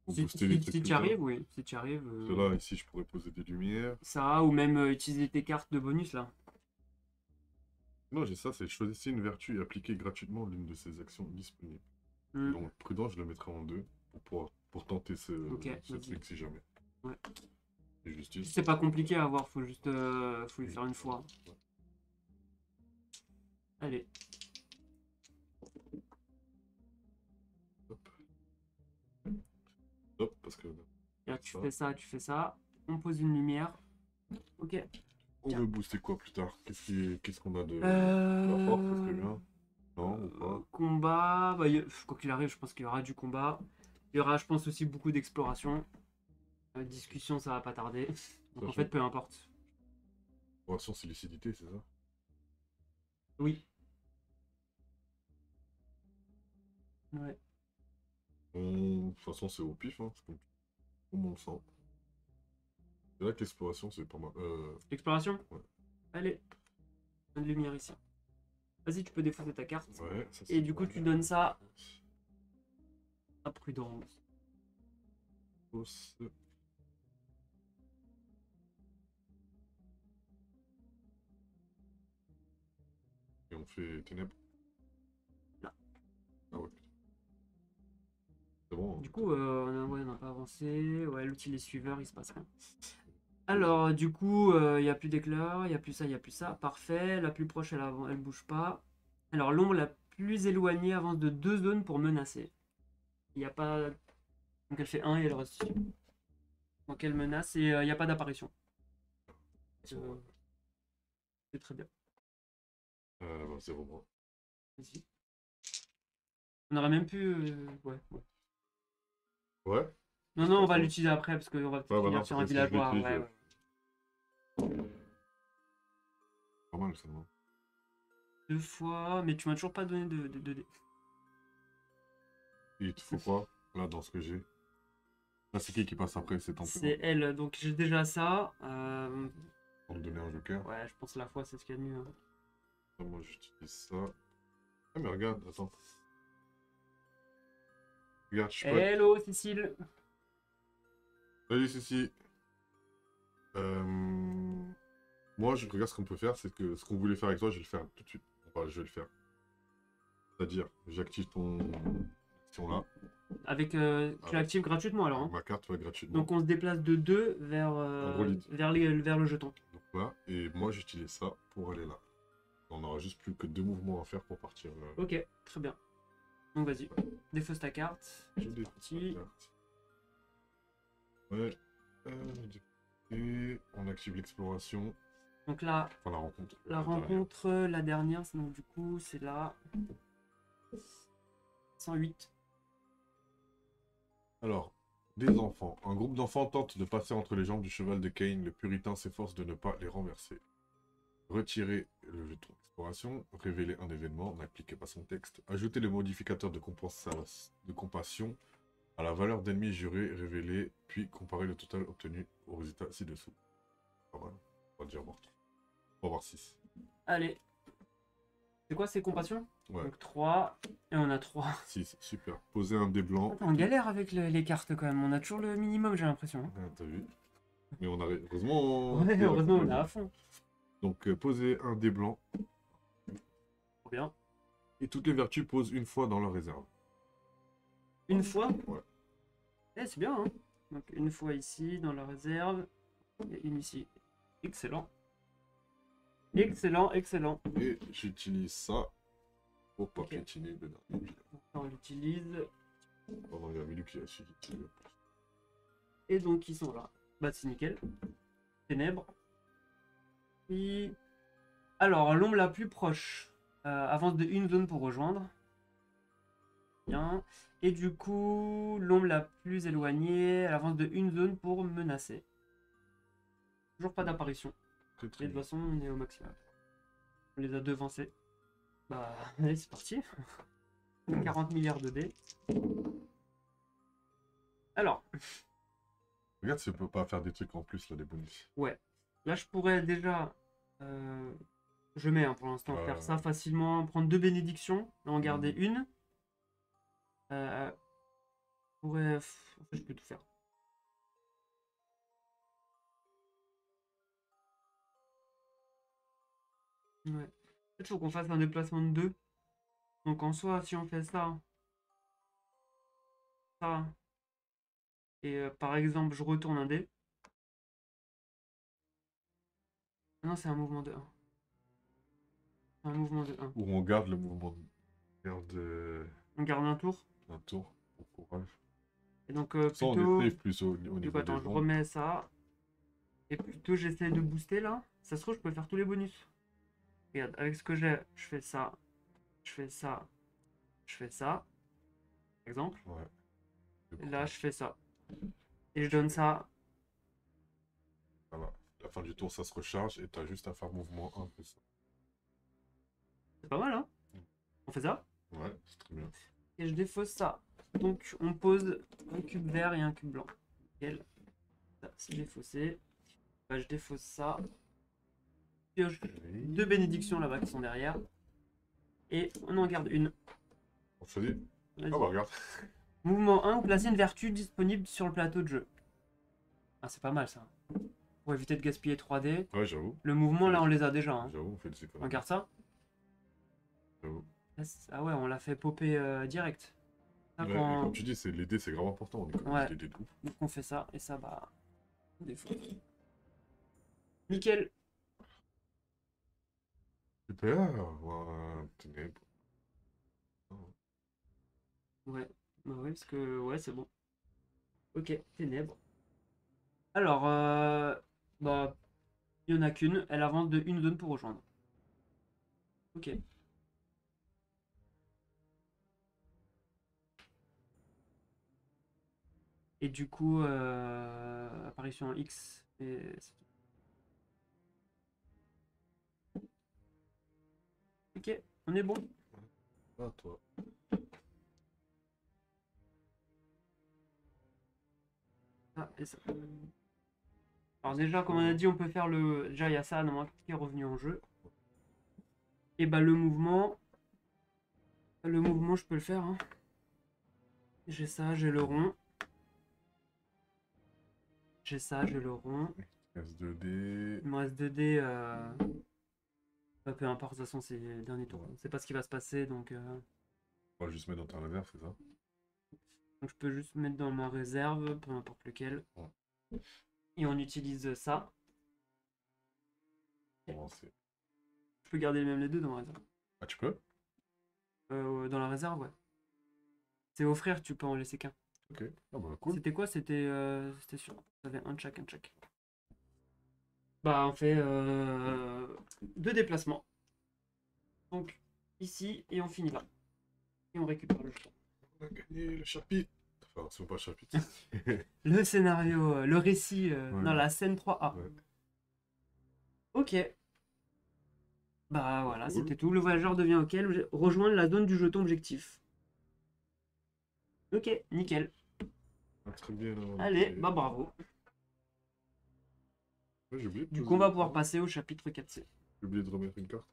pour Si, booster les si, trucs si que tu t'as? arrives, oui. Si tu arrives, Parce que là, ici, je pourrais poser des lumières. ça, ou même utiliser tes cartes de bonus, là. Non, j'ai ça, c'est choisissez une vertu et appliquez gratuitement l'une de ces actions disponibles. Hmm. Donc, prudent, je le mettrai en 2 pour tenter ce Ok, vas-y. truc si jamais. Ouais. Et justice. C'est pas compliqué à avoir, faut juste faut lui faire une fois. Ouais. Allez. Hop. Hop, parce que Là, tu fais ça, tu fais ça. On pose une lumière. Ok. on Tiens. veut booster quoi plus tard? Qu'est-ce qu'on a de la force, ça serait bien. Non, ou pas? Combat. Bah, quoi qu'il arrive, je pense qu'il y aura du combat. Il y aura, je pense, aussi beaucoup d'exploration. Discussion, ça va pas tarder. Donc en Sachant fait, peu importe. Exploration, c'est lucidité, c'est ça? Oui. Ouais. De toute façon, c'est au pif, hein, c'est comme on le sent. C'est là que l'exploration, c'est pas mal. Exploration? Ouais. Allez. Une lumière ici. Vas-y, tu peux défausser ta carte. Ouais, ça, c'est Et du coup, bon. tu donnes ça à Prudence. Fausse. Et on fait ténèbres. Non. Ah ouais. C'est bon. Hein. Du coup, ouais, on n'a pas avancé. Ouais, l'outil les suiveurs, il se passe rien. Alors, du coup, il n'y a plus d'éclairs, il n'y a plus ça, il n'y a plus ça. Parfait. La plus proche, elle bouge pas. Alors, l'ombre la plus éloignée avance de 2 zones pour menacer. Il n'y a pas. Donc, elle fait 1 et elle reste ici. Donc, elle menace et il n'y a pas d'apparition. Ouais. C'est très bien. Bah, c'est bon. Vas-y. On aurait même pu. Ouais, ouais. Ouais? Non, non, on va l'utiliser après parce qu'on va peut-être Ouais, bah finir non, sur parce un que si je villageois. l'utilise, Ouais, ouais. pas mal, ça, non? 2 fois, mais tu m'as toujours pas donné de dés. Il te faut quoi, là, dans ce que j'ai? Là, c'est qui passe après? C'est ton C'est prénom. elle, donc j'ai déjà ça. On me donner un joker. Ouais, je pense que la foi, c'est ce qu'il y a de mieux. Hein. Moi, j'utilise ça. Ah, mais regarde, attends. Regarde, je suis pas... Hello, Cécile. Salut, Cécile. Moi, je regarde ce qu'on peut faire, c'est que ce qu'on voulait faire avec toi, je vais le faire tout de suite. Enfin, je vais le faire. C'est-à-dire, j'active ton action là, Avec, tu avec l'actives gratuitement alors. Hein. ma carte, ouais, gratuitement. Donc on se déplace de 2 vers le jeton. Donc là, et moi, j'utilise ça pour aller là. On aura juste plus que 2 mouvements à faire pour partir. Ok, très bien. Donc vas-y, défausse ta carte. Je défausse ma carte. Ouais. Et on active l'exploration. Donc là, Enfin, la rencontre. la rencontre, la dernière, donc du coup, c'est là. 108. Alors, des enfants. Un groupe d'enfants tente de passer entre les jambes du cheval de Kane. Le puritain s'efforce de ne pas les renverser. Retirez le jeton d'exploration. Révéler un événement. N'appliquez pas son texte. Ajoutez le modificateur de compassion à la valeur d'ennemi juré révélé. Puis comparez le total obtenu au résultat ci-dessous. Pas mal. On va dire voir. On va voir 6. Allez. C'est quoi, c'est compassion? Ouais. Donc 3. Et on a 3. 6, super. Posez un dé blanc. Attends, on galère avec les cartes quand même. On a toujours le minimum, j'ai l'impression. Hein. Ah, t'as vu. Mais on a... Heureusement... Ouais, heureusement, on est à fond. Donc, posez un dé blanc. Trop bien. Et toutes les vertus posent une fois dans leur réserve. Une fois? Ouais. Eh, c'est bien, hein. Donc une fois ici, dans la réserve. Et une ici. Excellent. Excellent, excellent. Et j'utilise ça pour pas Ok. piétiner le dernier village. On l'utilise. Pendant il y a Milu qui a suivi. Et donc ils sont là. Bah c'est nickel. Ténèbres. Et... Alors, l'ombre la plus proche avance de une zone pour rejoindre. Bien. Et du coup, l'ombre la plus éloignée, elle avance de une zone pour menacer. Toujours pas d'apparition. Très Et très de toute bien. façon, on est au maximum. On les a devancés. Bah, allez, c'est parti. 40 milliards de dés. Alors, Regarde si on peut pas faire des trucs en plus, là, des bonus. ouais. Là, je pourrais déjà... je mets pour l'instant faire ça facilement. Prendre 2 bénédictions. Là, en garder une. Je pourrais... En fait, je peux tout faire. Ouais. En fait, il faut qu'on fasse un déplacement de 2. Donc en soi, si on fait ça, ça, et par exemple, je retourne un dé. Ah non, c'est un mouvement de 1. C'est un mouvement de 1. Ou on garde le mouvement. Garde On garde un tour. un tour. Bon courage. Et donc Ça, on est plutôt... safe plus au Du coup, niveau attends, des je ondes. remets ça. Et plutôt, j'essaie de booster là. Ça se trouve, je peux faire tous les bonus. Regarde, avec ce que j'ai, je fais ça. Je fais ça. Je fais ça. Par exemple. Ouais. Et là, je fais ça. Et je donne ça. Voilà. À la fin du tour, ça se recharge et t'as juste à faire mouvement 1 plus ça. C'est pas mal, hein? On fait ça. Ouais, c'est très bien. Et je défausse ça. Donc, on pose un cube vert et un cube blanc. Nickel. Ça, c'est défaussé. Bah, je défausse ça. Pioche 2 bénédictions là-bas qui sont derrière. Et on en garde une. On choisit. Ah Vas-y. bah regarde. Mouvement 1, vous placez une vertu disponible sur le plateau de jeu. Ah, c'est pas mal ça. Pour éviter de gaspiller 3D. Ouais, j'avoue. Le mouvement, là, on les a déjà. Hein. J'avoue, on fait des On économies. regarde ça. J'avoue. Ah ouais, on l'a fait popper direct. Ça, Ouais, quand- et comme tu dis, c'est l'aider, c'est grave important. On économise Ouais. des dés de ouf. Donc on fait ça, et ça, bah... on défaut. Nickel. Super. Ouais, ténèbres. Ouais. Bah ouais, parce que... Ouais, c'est bon. Ok, ténèbres. Alors, bah... il n'y en a qu'une. Elle avance de une zone pour rejoindre. Ok. Et du coup, apparition X. Et... Ok, on est bon. Ah, toi. Ah, et ça. Alors déjà, comme on a dit, on peut faire le... Déjà, il y a ça, normalement, qui est revenu en jeu. Et bah le mouvement... Le mouvement, je peux le faire. Hein. J'ai ça, j'ai le rond. J'ai ça, j'ai le rond. S2D. Il me reste 2 dés. Bah, peu importe, de toute façon, c'est le dernier tour. On sait pas ce qui va se passer, donc... On va juste mettre dans ta réserve, c'est ça? Donc je peux juste mettre dans ma réserve, peu importe lequel. Ouais. Et on utilise ça. Avancer. Je peux garder même les deux dans ma réserve. Ah, tu peux? Dans la réserve, ouais. C'est offrir, tu peux en laisser qu'un. Ok. Ah bah cool. C'était quoi? C'était sûr. T'avais un de chaque, un de chaque. Bah on fait 2 déplacements. Donc ici et on finit là. Et on récupère le jeton. On a gagné le chapitre. Enfin, c'est pas le chapitre. Le scénario, le récit Ouais. dans la scène 3A. Ouais. Ok. Bah voilà, Cool. c'était tout. Le voyageur devient OK. Rejoindre la zone du jeton objectif. Ok, nickel. Ah, très bien. Là, Allez, bah bravo. Ouais, j'ai oublié de Du poser coup, on va le pouvoir point. passer au chapitre 4C. J'ai oublié de remettre une carte.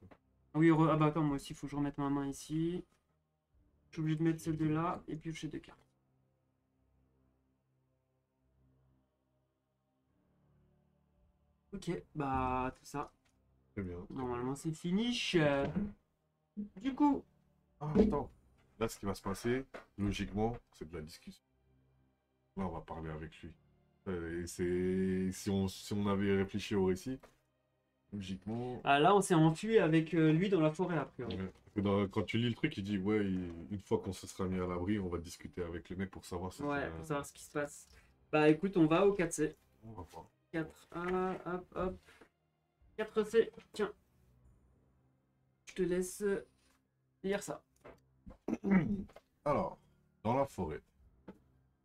Ah oui, ah bah attends, moi aussi, il faut que je remette ma main ici. Je suis obligé de mettre ces deux là et piocher 2 cartes. Ok, bah tout ça. Très bien. Normalement, c'est finish. Du coup, Ah, attends. Là, ce qui va se passer, logiquement, c'est de la discussion. Là, on va parler avec lui. Et c'est... Si on avait réfléchi au récit, logiquement... ah, là, on s'est enfui avec lui dans la forêt après. Ouais. Parce que quand tu lis le truc, il dit, ouais, une fois qu'on se sera mis à l'abri, on va discuter avec les mecs pour savoir si Ouais, pour savoir ce qui se passe. Bah écoute, on va au 4C. On va voir. 4A, hop, hop. 4C, tiens. Je te laisse lire ça. Alors, dans la forêt,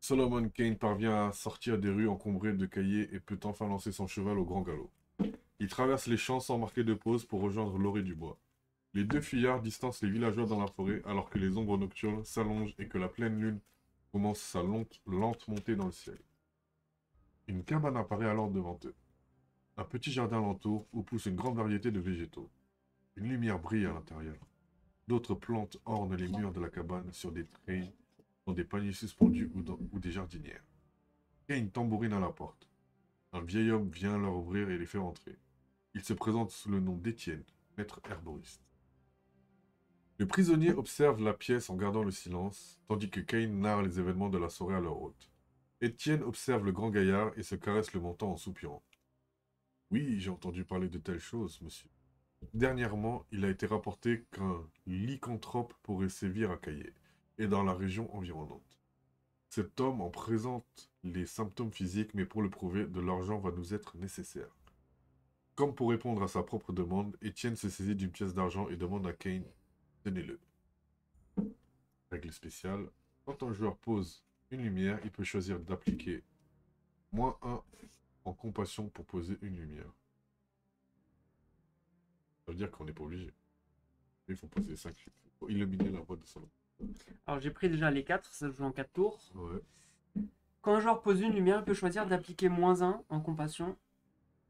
Solomon Kane parvient à sortir des rues encombrées de cahiers et peut enfin lancer son cheval au grand galop. Il traverse les champs sans marquer de pause pour rejoindre l'orée du bois. Les deux fuyards distancent les villageois dans la forêt alors que les ombres nocturnes s'allongent et que la pleine lune commence sa lente montée dans le ciel. Une cabane apparaît alors devant eux. Un petit jardin l'entoure où pousse une grande variété de végétaux. Une lumière brille à l'intérieur. D'autres plantes ornent les murs de la cabane sur des treilles, dans des paniers suspendus ou des jardinières. Kane tambourine à la porte. Un vieil homme vient leur ouvrir et les fait entrer. Il se présente sous le nom d'Étienne, maître herboriste. Le prisonnier observe la pièce en gardant le silence, tandis que Kane narre les événements de la soirée à leur hôte. Étienne observe le grand gaillard et se caresse le menton en soupirant. Oui, j'ai entendu parler de telles choses, monsieur. Dernièrement, il a été rapporté qu'un lycanthrope pourrait sévir à Caillé et dans la région environnante. Cet homme en présente les symptômes physiques, mais pour le prouver, de l'argent va nous être nécessaire. Comme pour répondre à sa propre demande, Étienne se saisit d'une pièce d'argent et demande à Kane, tenez-le. Règle spéciale, quand un joueur pose une lumière, il peut choisir d'appliquer -1 en compassion pour poser une lumière. Ça veut dire qu'on n'est pas obligé. Il faut poser 5. Il faut illuminer la voie de son. Alors j'ai pris déjà les 4, ça se joue en 4 tours. Ouais. Quand un joueur pose une lumière, il peut choisir d'appliquer -1 en compassion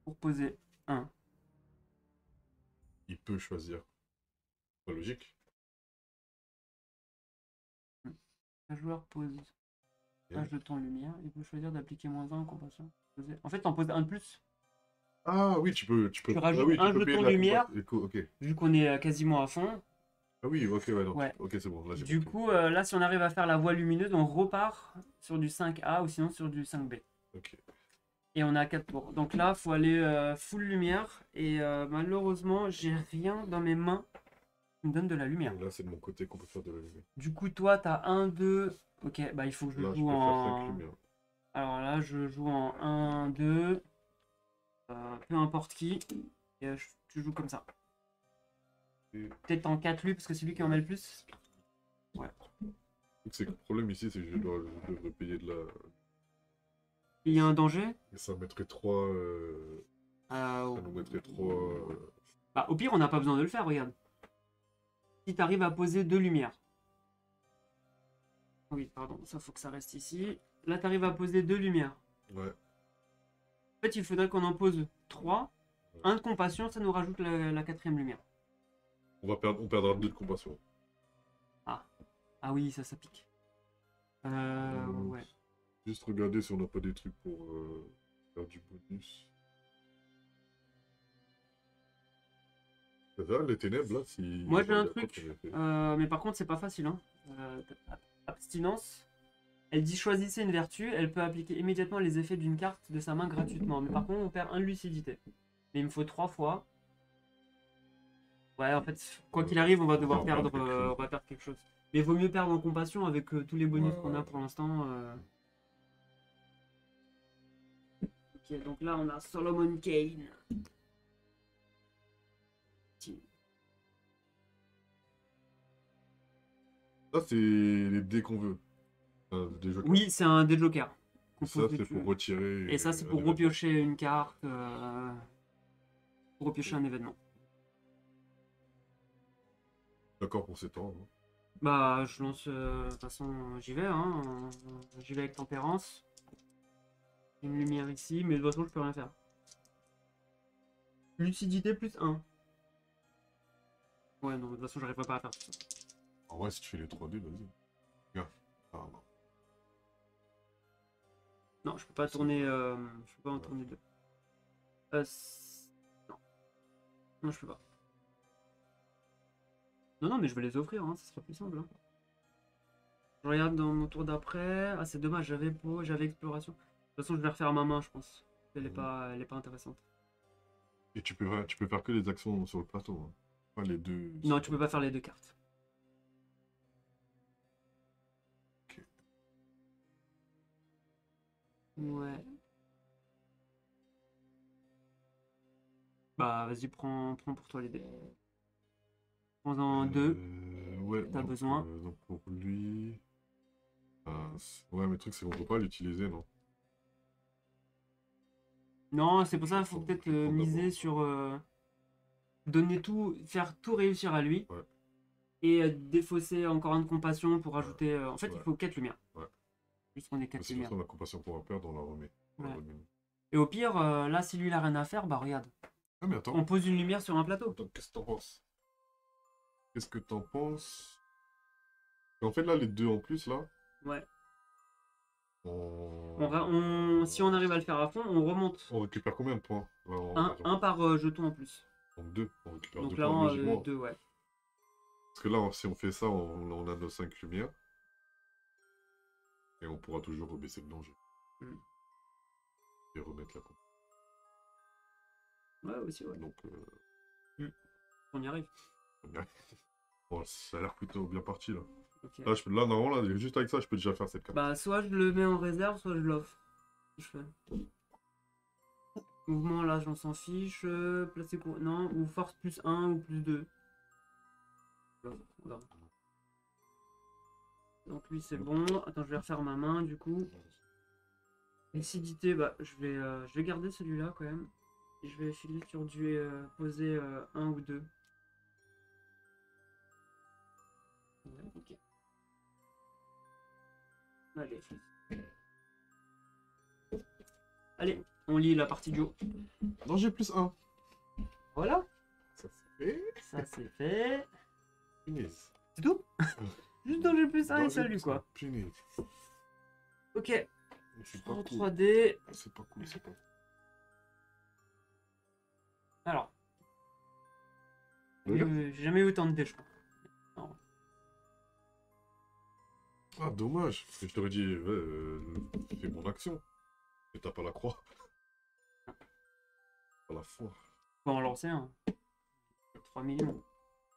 pour poser 1. Il peut choisir. Pas logique. Un joueur pose un Et- jeton lumière, il peut choisir d'appliquer -1 en compassion. En fait, t'en poses un de plus. Ah oui, tu peux. Tu Ah rajoutes oui, tu un peux payer jeton de la lumière, Ok. vu qu'on est quasiment à fond. Ah oui, ok, ouais, non. Ouais. Ok, c'est bon. Là, j'ai Du compris. coup, là, si on arrive à faire la voie lumineuse, on repart sur du 5A ou sinon sur du 5B. Ok. Et on a 4 tours. Donc là, il faut aller full lumière. Et malheureusement, j'ai rien dans mes mains qui me donne de la lumière. Là, c'est de mon côté qu'on peut faire de la lumière. Du coup, toi, tu as 1, 2. Ok, bah il faut que je Là, je joue peux faire 5 en. lumières. Alors là, je joue en 1, 2. Peu importe qui. Et tu joues comme ça. Et Peut-être en 4 lui, parce que c'est lui qui en met le plus. le problème ici, c'est que je devrais payer de la. Il y a un danger. Et ça mettrait 3. Ça Oh. nous mettrait 3. Bah, au pire, on n'a pas besoin de le faire, regarde. Si tu arrives à poser 2 lumières. Oui, pardon, ça faut que ça reste ici. Là, tu arrives à poser 2 lumières. Ouais. En fait, il faudrait qu'on en pose 3. Un de compassion, ça nous rajoute la 4e lumière. On perdra 2 de compassion. Ah oui, ça pique. Ouais. Juste regarder si on n'a pas des trucs pour faire du bonus. C'est ça, les ténèbres, là, si... Moi, j'ai un je regarde pas truc. qu'on a fait. Mais par contre, c'est pas facile. Hein. Abstinence. Elle dit choisissez une vertu. Elle peut appliquer immédiatement les effets d'une carte de sa main gratuitement. Mais par contre, on perd 1 de lucidité. Mais il me faut 3 fois. Ouais, en fait, quoi qu'il arrive, on va devoir perdre, on va perdre quelque chose. Mais vaut mieux perdre en compassion avec tous les bonus qu'on a pour l'instant. Ok, donc là, on a Solomon Kane. Ça, c'est les dés qu'on veut. Des jokers. Oui, c'est un des jokers. Et ça, c'est pour retirer. Et ça, c'est un pour événement. repiocher une carte. Pour repiocher un événement. D'accord pour ces temps. Hein. Bah, je lance. De toute façon, j'y vais. Hein. J'y vais avec tempérance. Une lumière ici, mais de toute façon, je peux rien faire. Lucidité plus 1. Ouais, non, de toute façon, j'arriverai pas à faire tout ça. En vrai, si tu fais les 3D, vas-y. Regarde. Ah, non. Non, je peux pas tourner. Je peux pas en tourner 2. Non. Non, je peux pas. Non, non, mais je vais les offrir, hein, ça sera plus simple. Hein. Je regarde dans mon tour d'après. Ah, c'est dommage, j'avais exploration. De toute façon, je vais refaire ma main, je pense. Elle est pas intéressante. Et tu peux faire que les actions sur le plateau. Hein. Pas les deux. Non, tu peux pas faire les 2 cartes. Ok. Ouais. Bah, vas-y, prends pour toi les dés. Prends-en 2. Ouais, T'as besoin. Donc pour lui. Ouais, mais le truc, c'est qu'on peut pas l'utiliser, non? Non, c'est pour ça qu'il faut peut-être je vais prendre miser d'abord. sur. donner tout, faire tout réussir à lui. Ouais. Et défausser encore un de compassion pour ajouter. En fait, il Ouais. faut 4 lumières. Ouais. Juste qu'on ait Mais 4 c'est pour lumières. ça, on a compassion pour un perdre, on la remet. On la Ouais. remet. Et au pire, là, si lui il a rien à faire, bah regarde. Ah, mais attends. On pose une lumière sur un plateau. Attends, qu'est-ce que t'en penses? Qu'est-ce que t'en penses? Et en fait, là, les deux en plus, là, Ouais. on... Si on arrive à le faire à fond, on remonte. On récupère combien de points? Là, Un par jeton en plus. Donc deux. On récupère Donc deux là, points, logiquement. 2, ouais. Parce que là, si on fait ça, on a nos 5 lumières. Et on pourra toujours rebaisser le danger. Mm. Et remettre la coupe. Ouais, aussi, ouais. Donc, On y arrive. bon, ça a l'air plutôt bien parti, là. Ok. Là, normalement, là, juste avec ça, je peux déjà faire cette carte. Bah, soit je le mets en réserve, soit je l'offre. Je fais. Mouvement, là, j'en s'en fiche. Placer quoi? Non, ou force plus 1 ou plus 2. Voilà. Donc lui, c'est bon. Attends, je vais refaire ma main, du coup. Lucidité, bah, je vais garder celui-là, quand même. Et je vais filer sur du poser 1 ou 2. Ouais, ok. Allez. Allez, on lit la partie duo. Danger plus 1. Voilà, Ça c'est fait. ça c'est fait. Punaise. C'est tout? Juste danger plus 1 et Danger salut, plus quoi. un. Punaise. Ok. C'est pas En cool. 3D. C'est pas cool, c'est pas cool. Alors. Regarde. J'ai jamais eu autant de dés, je crois. Non. Ah, dommage. Parce que je t'aurais dit, ouais, fais mon action. Et t'as pas la croix. Pas la foi. Faut en lancer un. 3 millions.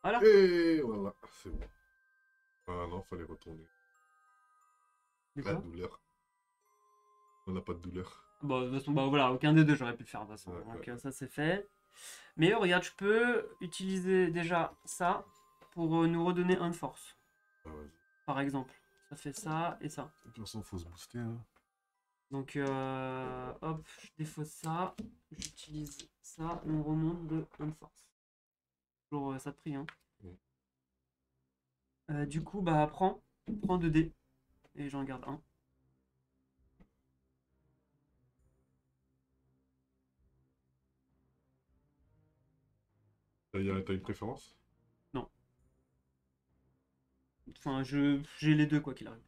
Voilà. Et voilà, c'est bon. Ah non, fallait retourner. Du La coup. douleur. On n'a pas de douleur. Bon, de toute façon, bah voilà, aucun des deux j'aurais pu le faire de toute façon. Ouais, Donc ouais. ça c'est fait. Mais regarde, je peux utiliser déjà ça pour nous redonner un de force. Ah, vas-y. Par exemple. Ça fait ça et ça. De toute façon, faut se booster. Hein. Donc hop, je défausse ça. J'utilise ça. On remonte de 1 de force. Toujours ça de prix. Hein. Du coup, bah prends 2 dés. Et j'en garde un. T'as une préférence? Non. Enfin, j'ai les deux quoi qu'il arrive.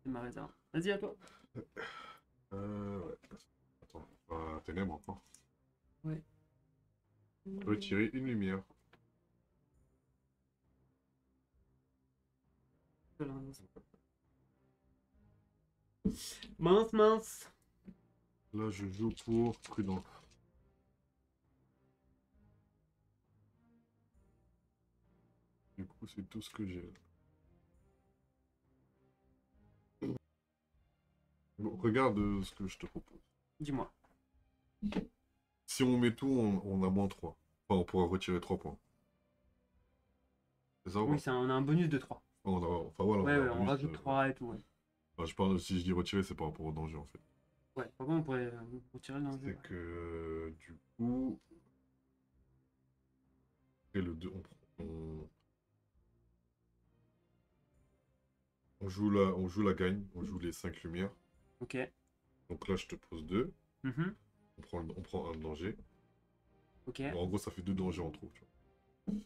C'est ma réserve. Vas-y, à toi. Ouais. Attends, ténèbres encore. Ouais. Retirer une lumière. Mince, mince. Là, je joue pour prudent. Du coup, c'est tout ce que j'ai. Bon, regarde ce que je te propose. Dis-moi. Si on met tout, on a moins 3. Enfin, on pourra retirer 3 points. C'est ça ou Oui, pas? on a un bonus de 3. Enfin, voilà, Ouais, on a ouais, un on bonus, rajoute 3 et tout. Ouais. Enfin, je parle, si je dis retirer, c'est par rapport au danger en fait. Ouais, par contre, on pourrait retirer le danger. C'est que du coup. Et le 2, on joue la gagne, on joue les 5 lumières. Ok. Donc là, je te pose 2. Mhm. On prend un danger. Ok. Bon, en gros, ça fait 2 dangers en trop. Tu vois.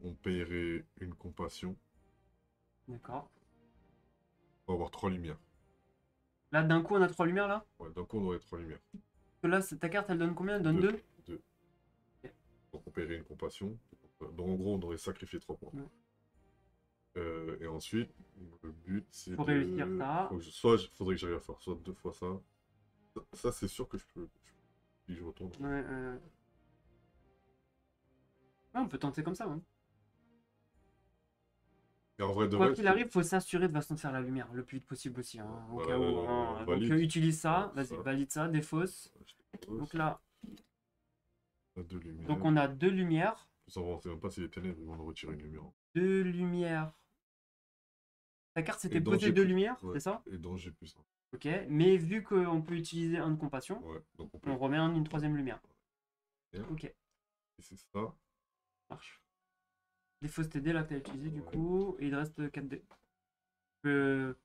On paierait une compassion D'accord. pour avoir 3 lumières. Là, d'un coup, on a 3 lumières là. Ouais, d'un coup, on aurait 3 lumières. Parce que là, ta carte, elle donne combien? Elle donne 2? 2. Ok. Donc on paierait une compassion. Donc en gros, on aurait sacrifié 3 points. Ouais. Et ensuite, le but, c'est Faut réussir ça. Soit il faudrait que j'arrive à faire soit 2 fois ça. Ça, c'est sûr que je peux. Si je retourne. Ouais, on peut tenter comme ça. Hein. Et en vrai, de Quoi vrai, qu'il arrive, faut s'assurer de façon de faire la lumière le plus vite possible aussi. Hein, au cas où. Hein. Donc valide. utilise ça. Ouais, Vas-y, ça. valide ça, défausse. Donc là, On a 2 lumières. donc on a 2 lumières. On ne sait même pas si les ténèbres ils vont nous retirer une lumière. 2 lumières. Ta carte c'était Et poser danger 2 plus- lumières, ouais. c'est ça? Et danger plus 1. Ok, mais vu qu'on peut utiliser un de compassion, Ouais, donc on peut. on remet une troisième lumière. Bien. Ok. Et c'est ça. Marche. Défausse tes dés là que t'as utilisé du Ouais. coup. Et il te reste 4 dés.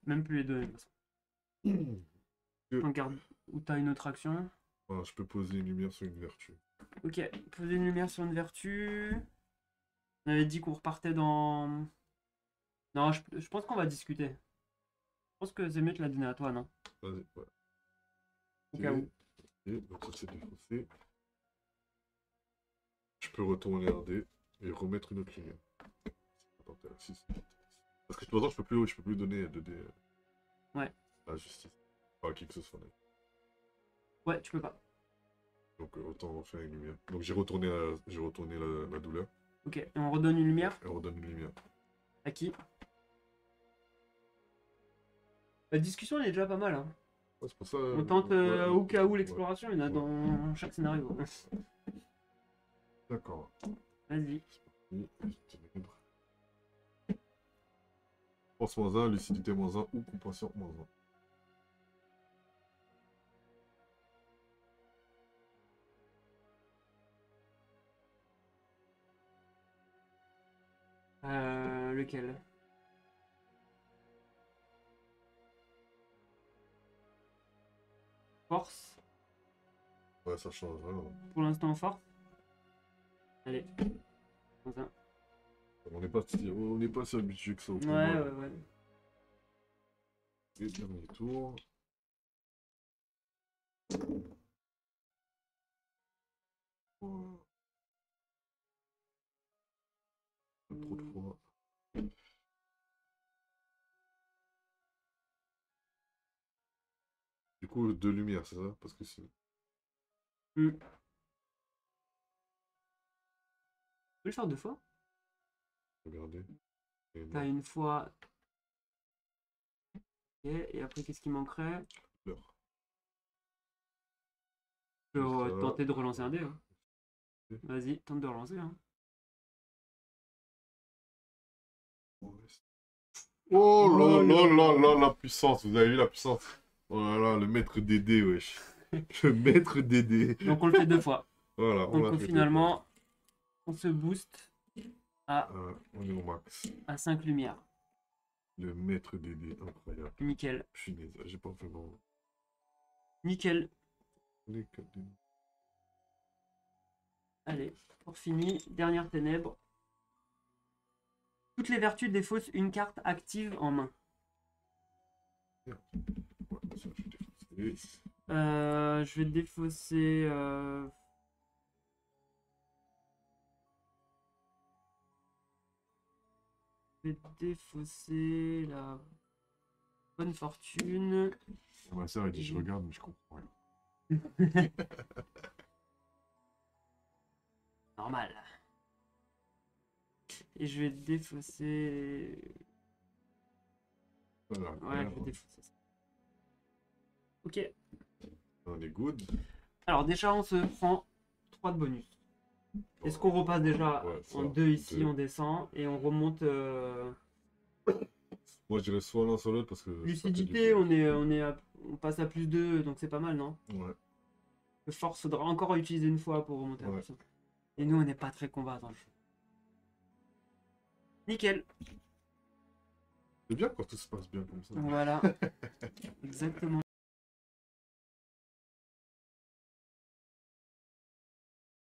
Même plus les donner de toute façon. On garde. Ou t'as une autre action. Voilà, je peux poser une lumière sur une vertu. Ok. Poser une lumière sur une vertu. On avait dit qu'on repartait dans. Non, je pense qu'on va discuter. Je pense que c'est mieux de la donner à toi, non? Vas-y, ouais. Au cas où. Et donc ça c'est défaussé. Je peux retourner un dé et remettre une autre lumière. Attends, t'es à 6. Parce que de toute façon, je peux plus donner de dés Ouais. à la justice. Pas à qui que ce soit. Ouais, tu peux pas. Donc autant refaire une lumière. Donc j'ai retourné la douleur. Ok. Et on redonne une lumière. Et on redonne une lumière. À qui? La discussion elle est déjà pas mal. Hein. Ouais, c'est pour ça. On tente ouais, au cas où ouais. l'exploration, il y en a dans chaque scénario. D'accord. Vas-y. Force -1, lucidité -1 ou compassion -1. Lequel? Force. Ouais, ça change vraiment. Pour l'instant, force. Allez. Comme ça. On n'est pas si habitué que ça au Ouais, combat. ouais, ouais. Et dernier tour. Trop de fois. Du coup, 2 lumières, c'est ça? Parce que c'est. Hmm. Tu peux le faire 2 fois? Regardez. Et T'as non, une fois. Ok, et après, qu'est-ce qui manquerait? l'heure. Tu peux Ça, tenter de relancer un dé. Hein. Ok. Vas-y, tente de relancer. Hein. Oh là Oh là là là là. là, la puissance, vous avez vu la puissance? Oh là là, le maître des dés, wesh. Le maître des dés. Donc on le fait 2 fois. Voilà, on l'a Donc fait 2 fois. finalement, on se booste à, On est au max. à 5 lumières. Le maître des dés, incroyable. Nickel. Punaise, j'ai pas vraiment. Nickel. Les 4 dés. Allez, pour finir, dernière ténèbre. Toutes les vertus défaussent une carte active en main. Ouais, ça, je vais défausser. Je vais défausser. Je vais défausser la bonne fortune. Ma soeur, elle dit, je regarde, mais je comprends rien. Normal. Et je vais défausser. Voilà, Ouais, je vais défausser ça. Ok. on est good. Alors déjà, on se prend 3 de bonus. Est-ce qu'on repasse déjà Ouais, ça, en 2 ici, 2. on descend et on remonte Moi, je dirais soit l'un, soit l'autre parce que. ça fait du lucidité, bonus. on passe à plus 2, donc c'est pas mal, non? Ouais, Le force, faudra encore utiliser une fois pour remonter à ouais. plus 1. Et nous, on n'est pas très combattants. Nickel. C'est bien quand tout se passe bien comme ça. Voilà. Exactement.